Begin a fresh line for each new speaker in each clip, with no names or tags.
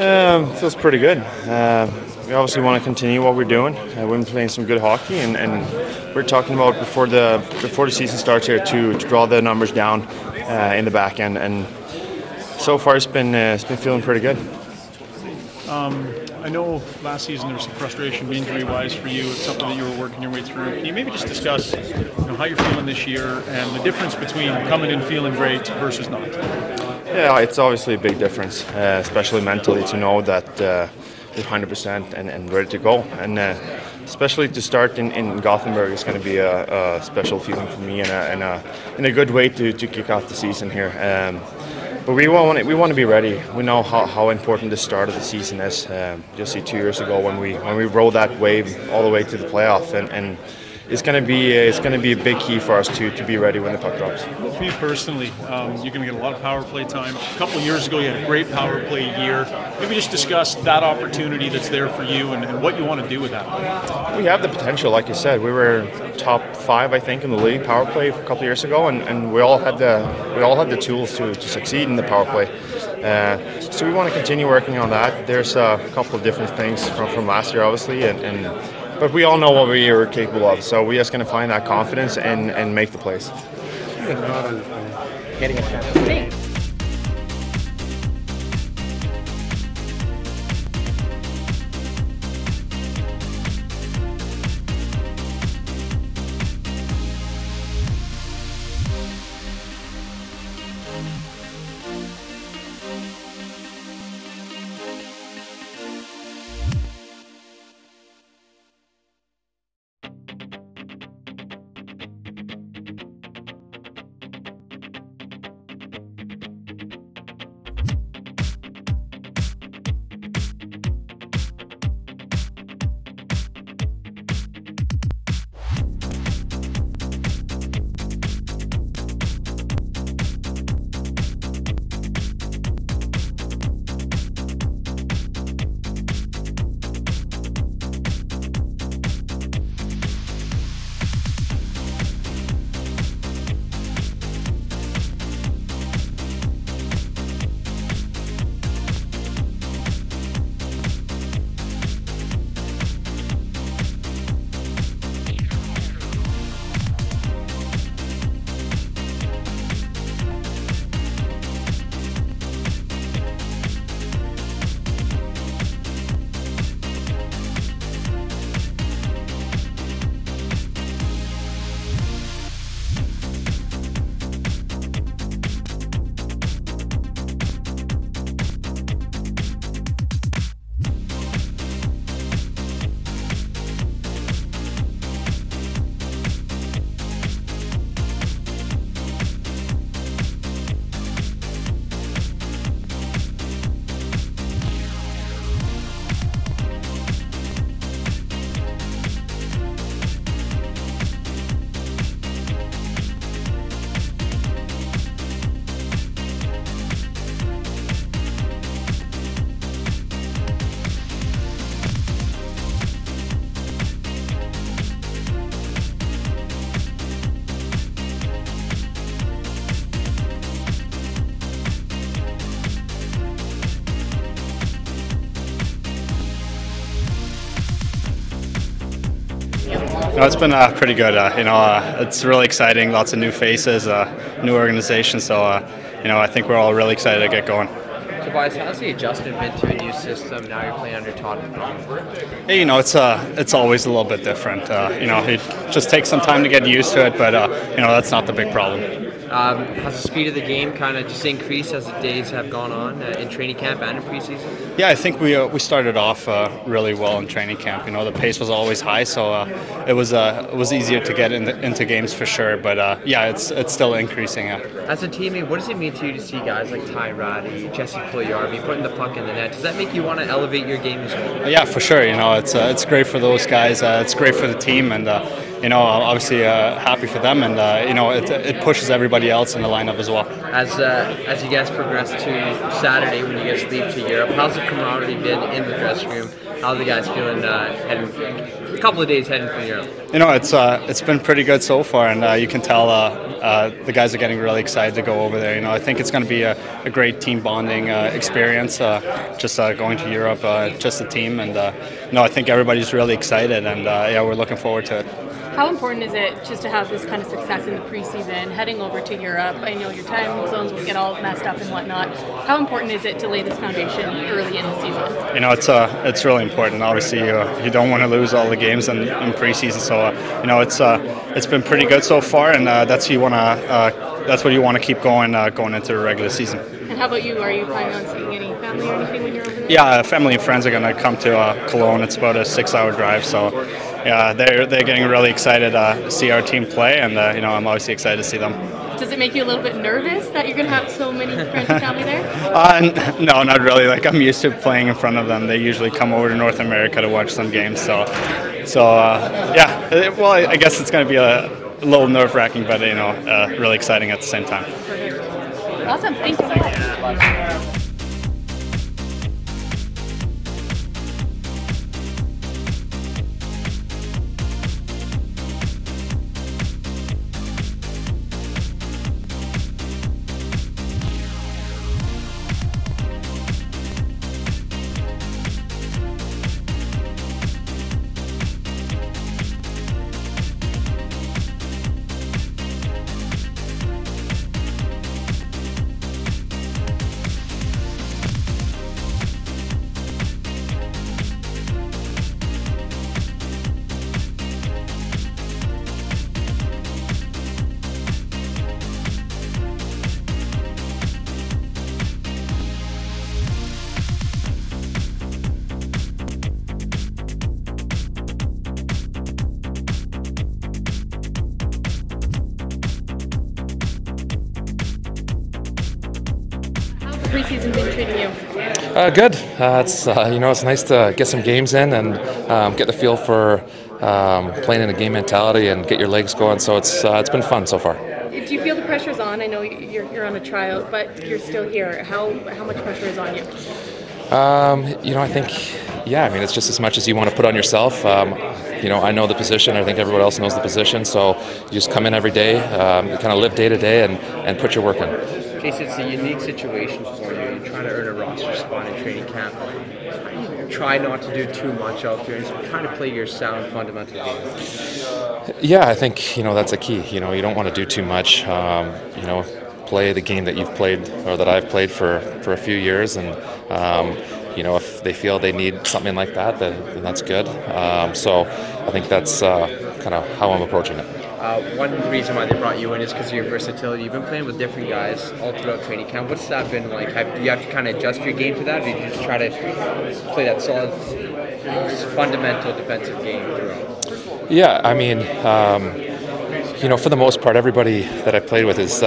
Feels pretty good. We obviously want to continue what we're doing. We've been playing some good hockey, and we're talking about before the season starts here to draw the numbers down in the back end. And so far, it's been feeling pretty good.
I know last season there was some frustration injury-wise for you. It's something that you were working your way through. Can you maybe just discuss how you're feeling this year and the difference between coming in feeling great versus not?
Yeah, it's obviously a big difference, especially mentally, to know that you're 100% and ready to go. And especially to start in Gothenburg is going to be a special feeling for me and a good way to kick off the season here. But we want to be ready. We know how important the start of the season is. You'll see 2 years ago when we rode that wave all the way to the playoff, and it's going to be a big key for us to be ready when the puck drops.
For you personally, you're going to get a lot of power play time. A couple of years ago, you had a great power play year. Maybe just discuss that opportunity that's there for you and what you want to do with that.
We have the potential, like you said. We were top 5, I think, in the league power play a couple of years ago, and we all had the tools to succeed in the power play. So we want to continue working on that. There's a couple of different things from last year, obviously, but we all know what we are capable of. So we're just going to find that confidence and make the plays.
Getting a chance to see.
No, it's been pretty good. It's really exciting. Lots of new faces, new organization. So, I think we're all really excited to get going.
Tobias, how's the adjustment been to a new system? Now you're playing under Todd.
Hey, it's always a little bit different. It just takes some time to get used to it, but that's not the big problem.
Has the speed of the game kind of just increased as the days have gone on in training camp and in preseason?
Yeah, I think we started off really well in training camp. The pace was always high, so it was easier to get into games for sure. But it's still increasing.
As a teammate, what does it mean to you to see guys like Ty Ratty, Jesse Puljujarvi putting the puck in the net? Does that make you want to elevate your game as well?
Yeah, for sure. It's great for those guys. It's great for the team, and obviously happy for them, and it pushes everybody else in the lineup as well.
As you guys progress to Saturday when you guys leave to Europe, how's the camaraderie been in the dressing room? How are the guys feeling a couple of days heading from Europe?
It's been pretty good so far, and you can tell the guys are getting really excited to go over there. I think it's going to be a great team bonding experience, just going to Europe, just the team, and I think everybody's really excited, and we're looking forward to it.
How important is it just to have this kind of success in the preseason, heading over to Europe? I know your time zones will get all messed up and whatnot. How important is it to lay this foundation early in the season?
It's really important. Obviously, you don't want to lose all the games in preseason, so it's been pretty good so far, and that's what you want to keep going into the regular season.
And how about you? Are you planning on seeing any family or anything when you're over there?
Yeah, family and friends are going to come to Cologne. It's about a 6-hour drive, so yeah, they're getting really excited to see our team play, and I'm obviously excited to see them.
Does it make you a little bit nervous that you're going to have so many friends and family there?
No, not really. I'm used to playing in front of them. They usually come over to North America to watch some games, so yeah. Well, I guess it's going to be a little nerve-wracking, but really exciting at the same time.
Awesome. Thank you so much. Preseason been treating you?
Good. It's nice to get some games in and get the feel for playing in a game mentality and get your legs going. So it's been fun so far.
Do you feel the pressure's on? I know you're on a tryout, but you're still here. How much pressure is on you?
I think, it's just as much as you want to put on yourself. I know the position. I think everyone else knows the position. So you just come in every day, you kind of live day to day and put your work in.
Jason, it's a unique situation for you. You're trying to earn a roster spot in training camp. You try not to do too much out there and just kind of play your sound fundamental game.
Yeah, I think that's a key. You don't want to do too much. Play the game that you've played or that I've played for a few years, and if they feel they need something like that, then that's good. So I think that's kind of how I'm approaching it.
One reason why they brought you in is because of your versatility. You've been playing with different guys all throughout training camp. What's that been like? Do you have to kind of adjust your game to that, or do you just try to play that solid, fundamental defensive game throughout?
Yeah, for the most part, everybody that I've played with is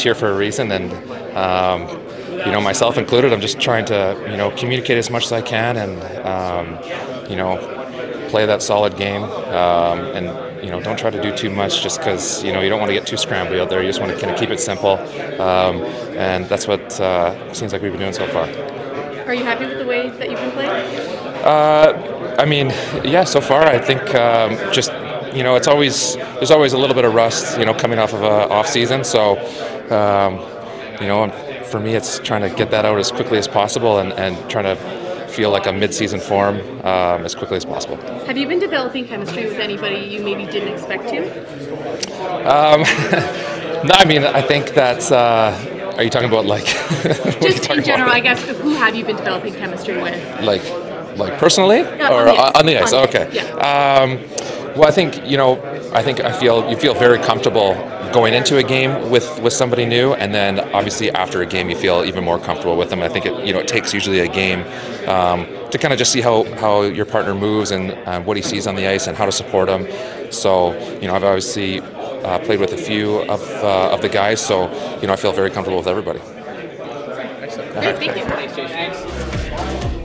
here for a reason, and myself included. I'm just trying to communicate as much as I can, and play that solid game, and don't try to do too much just because you don't want to get too scrambly out there. You just want to kind of keep it simple, and that's what seems like we've been doing so far.
Are you happy with the way that you've been playing?
So far I think it's there's always a little bit of rust, coming off of a off season. So, for me, it's trying to get that out as quickly as possible and trying to feel like a mid-season form as quickly as possible.
Have you been developing chemistry with anybody you maybe didn't expect to?
No, I think that's. Are you talking about
Just in general, I guess. Who have you been developing chemistry with?
Like personally, or on the ice? Okay.
Yeah.
Well, I think you feel very comfortable going into a game with somebody new, and then obviously after a game you feel even more comfortable with them. I think it takes usually a game to kind of just see how your partner moves and what he sees on the ice and how to support him. So I've obviously played with a few of the guys, so I feel very comfortable with everybody.
Excellent.
Great, thank you.
Thanks, Jason.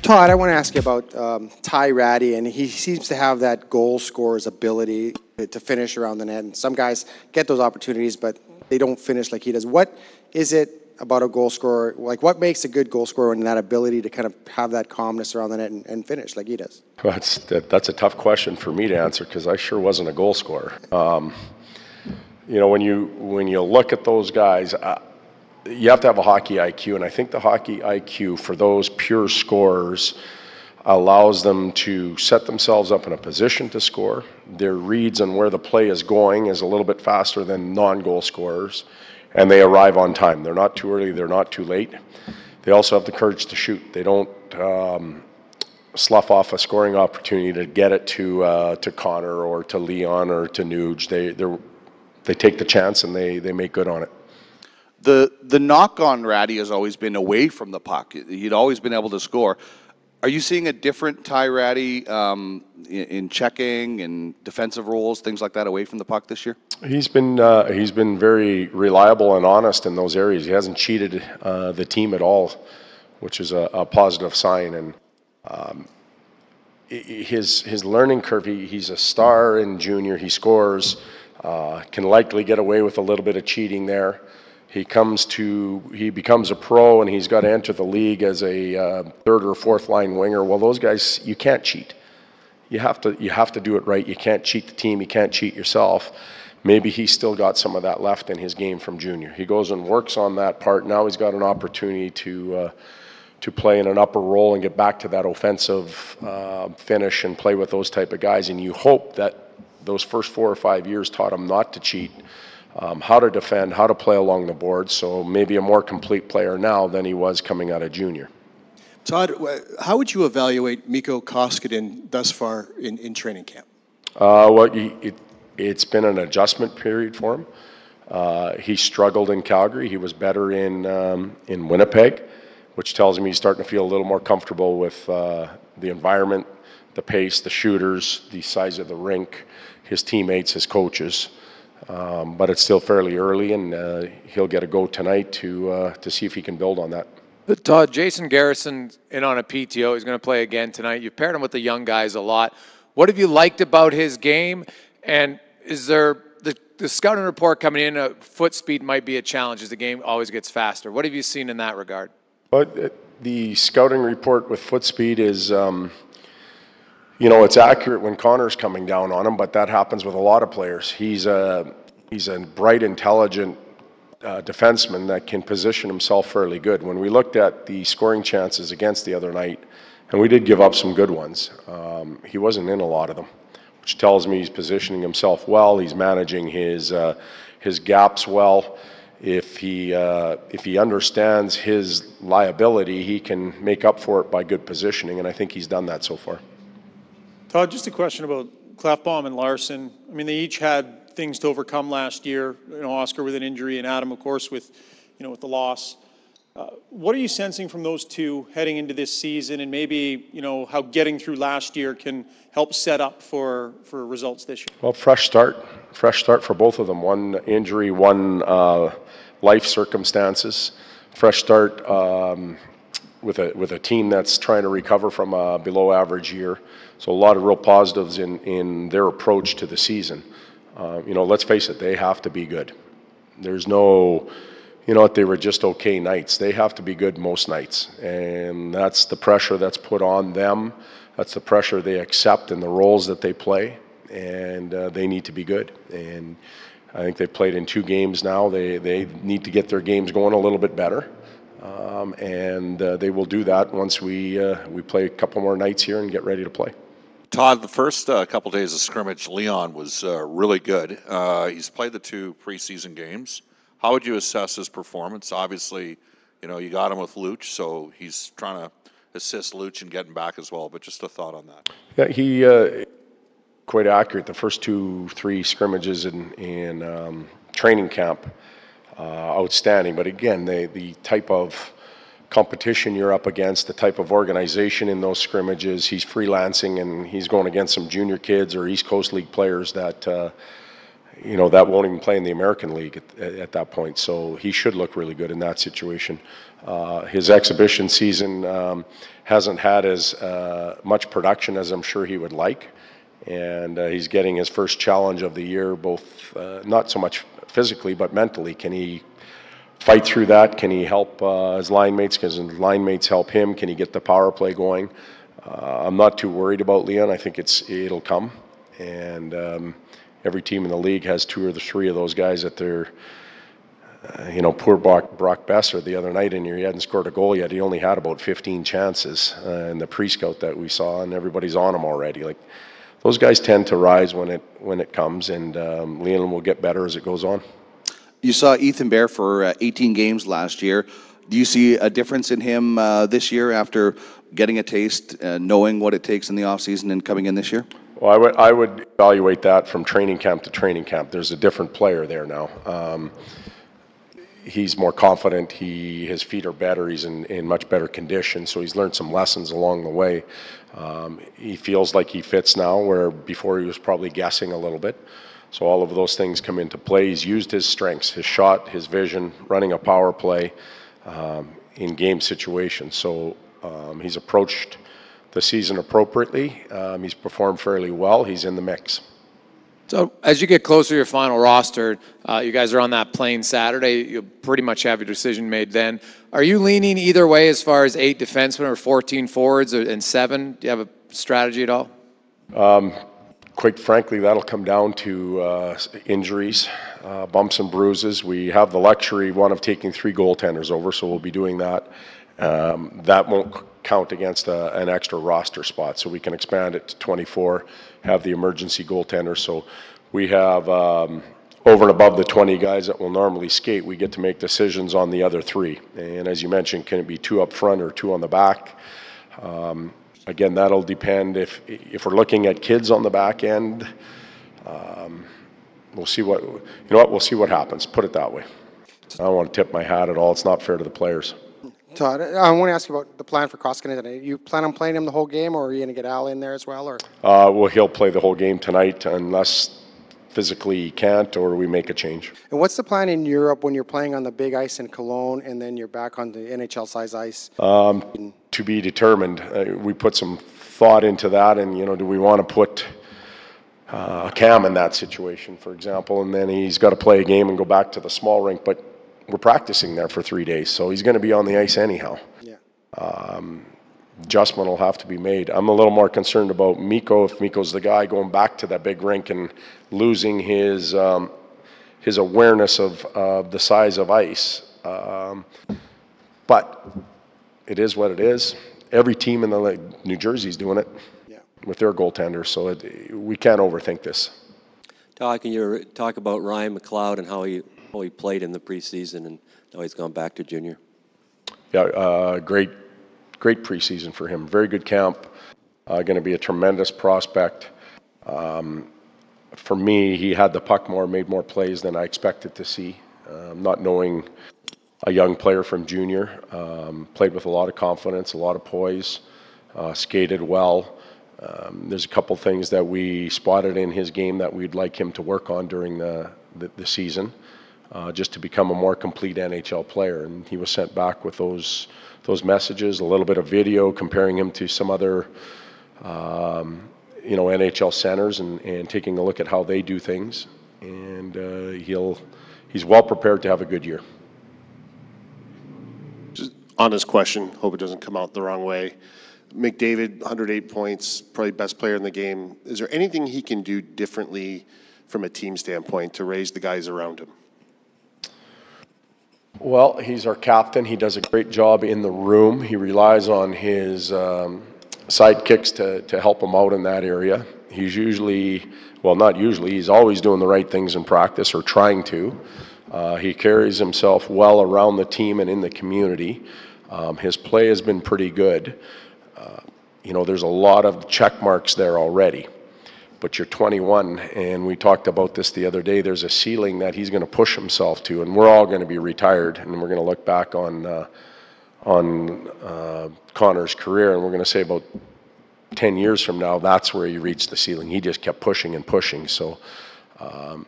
Todd, I want to ask you about Ty Ratty, and he seems to have that goal scorer's ability to finish around the net. And some guys get those opportunities, but they don't finish like he does. What is it about a goal scorer? Like, what makes a good goal scorer and that ability to kind of have that calmness around the net and finish like he does?
Well, that's a tough question for me to answer because I sure wasn't a goal scorer. You know, when you look at those guys, you have to have a hockey IQ, and I think the hockey IQ for those pure scorers allows them to set themselves up in a position to score. Their reads on where the play is going is a little bit faster than non-goal scorers, and they arrive on time. They're not too early, they're not too late. They also have the courage to shoot. They don't slough off a scoring opportunity to get it to Connor or to Leon or to Nuge. They take the chance and they make good on it.
The knock on Ratty has always been away from the puck. He'd always been able to score. Are you seeing a different Ty Ratty in checking and defensive roles, things like that, away from the puck this year? He's been very reliable and honest in those areas. He hasn't cheated the team at all, which is a positive sign. And his learning curve. He's a star in junior. He scores. Can likely get away with a little bit of cheating there. He becomes a pro, and he's got to enter the league as a third or fourth line winger. Well, those guys, you can't cheat. You have to do it right. You can't cheat the team. You can't cheat yourself. Maybe he's still got some of that left in his game from junior. He goes and works on that part. Now he's got an opportunity to play in an upper role and get back to that offensive finish and play with those type of guys. And you hope that those first 4 or 5 years taught him not to cheat, how to defend, how to play along the board. So maybe a more complete player now than he was coming out of junior.
Todd, how would you evaluate Mikko Koskinen thus far in training camp?
Well, it's been an adjustment period for him. He struggled in Calgary. He was better in Winnipeg, which tells me he's starting to feel a little more comfortable with the environment, the pace, the shooters, the size of the rink, his teammates, his coaches. But it's still fairly early, and he'll get a go tonight to see if he can build on that.
Todd, Jason Garrison's in on a PTO. He's going to play again tonight. You've paired him with the young guys a lot. What have you liked about his game? And is there the scouting report coming in, foot speed might be a challenge as the game always gets faster. What have you seen in that regard?
But the scouting report with foot speed is, you know, it's accurate when Connor's coming down on him, but that happens with a lot of players. He's a bright, intelligent defenseman that can position himself fairly good. When we looked at the scoring chances against the other night, and we did give up some good ones, he wasn't in a lot of them, which tells me he's positioning himself well. He's managing his gaps well. If he understands his liability, he can make up for it by good positioning, and I think he's done that so far.
Todd, just a question about Klefbom and Larson. I mean, they each had things to overcome last year. You know, Oscar with an injury, and Adam, of course, with the loss. What are you sensing from those two heading into this season, and maybe how getting through last year can help set up for results this year? Well, fresh start for both of them. One injury, one life circumstances. Fresh start with a team that's trying to recover from a below-average year. So a lot of real positives in their approach to the season. Let's face it, they have to be good. There's no, they were just okay nights. They have to be good most nights. And that's the pressure that's put on them. That's the pressure they accept in the roles that they play. And they need to be good. And I think they've played in 2 games now. They need to get their games going a little bit better. And they will do that once we play a couple more nights here and get ready to play.
Todd, the first couple days of scrimmage, Leon was really good. He's played the 2 preseason games. How would you assess his performance? Obviously, you got him with Luch, so he's trying to assist Luch and getting back as well. But just a thought on that.
Yeah, he quite accurate. The first 2-3 scrimmages in training camp, outstanding. But again, the type of competition you're up against, the type of organization in those scrimmages, he's freelancing and he's going against some junior kids or East Coast League players that that won't even play in the American League at that point. So he should look really good in that situation. His exhibition season hasn't had as much production as I'm sure he would like. And he's getting his first challenge of the year, both not so much physically, but mentally. Can he fight through that? Can he help his line mates? Can his line mates help him? Can he get the power play going? I'm not too worried about Leon. I think it'll come. And every team in the league has 2 or 3 of those guys at their, poor Brock Besser the other night in here, he hadn't scored a goal yet. He only had about 15 chances in the pre-scout that we saw, and everybody's on him already. Like, those guys tend to rise when it comes, and Leon will get better as it goes on.
You saw Ethan Bear for 18 games last year. Do you see a difference in him this year after getting a taste, knowing what it takes in the offseason and coming in this year?
Well, I would evaluate that from training camp to training camp. There's a different player there now. He's more confident. His feet are better. He's in much better condition. So he's learned some lessons along the way. He feels like he fits now, where before he was probably guessing a little bit. So all of those things come into play. He's used his strengths, his shot, his vision, running a power play in game situations. So he's approached the season appropriately. He's performed fairly well. He's in the mix.
So as you get closer to your final roster, you guys are on that plane Saturday. You'll pretty much have your decision made then. Are you leaning either way as far as 8 defensemen or 14 forwards and 7? Do you have a strategy at all?
Quite frankly, that'll come down to injuries, bumps and bruises. We have the luxury, one, of taking 3 goaltenders over, so we'll be doing that. That won't count against an extra roster spot, so we can expand it to 24, have the emergency goaltender. So we have, over and above the 20 guys that will normally skate, we get to make decisions on the other 3. And as you mentioned, can it be 2 up front or 2 on the back? Again, that'll depend. If we're looking at kids on the back end, we'll see we'll see what happens. Put it that way. I don't want to tip my hat at all. It's not fair to the players.
Todd, I want to ask you about the plan for Koskinen tonight. You plan on playing him the whole game, or are you going to get Al in there as well? Or
well, he'll play the whole game tonight unless physically he can't, or we make a change.
And what's the plan in Europe when you're playing on the big ice in Cologne, and then you're back on the NHL-size ice?
To be determined. We put some thought into that, and do we want to put Cam in that situation, for example, and then he's got to play a game and go back to the small rink, but we're practicing there for 3 days, so he's going to be on the ice anyhow.
Yeah.
Adjustment will have to be made. I'm a little more concerned about Mikko, if Mikko's the guy going back to that big rink and losing his awareness of the size of ice. But it is what it is. Every team in the league, New Jersey's doing it with their goaltenders, so we can't overthink this.
Todd, can you talk about Ryan McLeod and how he played in the preseason and now he's gone back to junior?
Yeah, great preseason for him. Very good camp. Going to be a tremendous prospect. For me, he had the puck more, made more plays than I expected to see. Not knowing a young player from junior, played with a lot of confidence, a lot of poise, skated well. There's a couple things that we spotted in his game that we'd like him to work on during the season, just to become a more complete NHL player. And he was sent back with those messages, a little bit of video comparing him to some other NHL centers and taking a look at how they do things. And he's well prepared to have a good year.
Just on this question, hope it doesn't come out the wrong way. McDavid, 108 points, probably best player in the game. Is there anything he can do differently from a team standpoint to raise the guys around him?
Well, he's our captain. He does a great job in the room. He relies on his sidekicks to help him out in that area. He's usually, well, not usually, he's always doing the right things in practice or trying to. He carries himself well around the team and in the community. His play has been pretty good. There's a lot of check marks there already. But you're 21, and we talked about this the other day, there's a ceiling that he's going to push himself to, and we're all going to be retired, and we're going to look back on Connor's career, and we're going to say about 10 years from now, that's where he reached the ceiling. He just kept pushing and pushing. So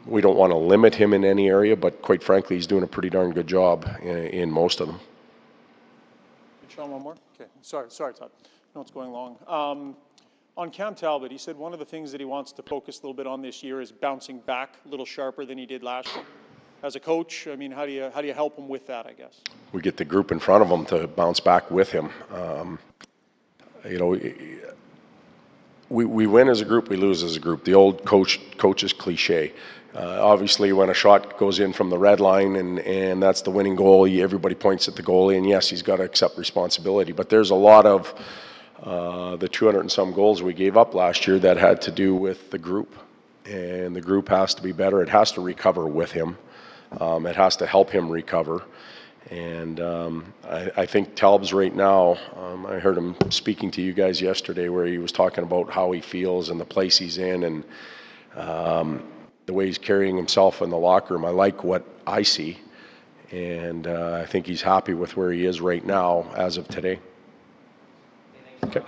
We don't want to limit him in any area, but quite frankly, he's doing a pretty darn good job in most of them.
Sean, one more? Okay. Sorry, Todd. I know it's going long. On Cam Talbot, he said one of the things that he wants to focus a little bit on this year is bouncing back a little sharper than he did last year. As a coach, I mean, how do you help him with that, I guess? We
get the group in front of him to bounce back with him. You know, we win as a group, we lose as a group. The old coach's cliche. Obviously, when a shot goes in from the red line and that's the winning goal, everybody points at the goalie, and yes, he's got to accept responsibility. But there's a lot of the 200 and some goals we gave up last year that had to do with the group. And the group has to be better. It has to recover with him. It has to help him recover. And I think Talb's right now, I heard him speaking to you guys yesterday where he was talking about how he feels and the place he's in and the way he's carrying himself in the locker room. I like what I see. And I think he's happy with where he is right now as of today. Okay.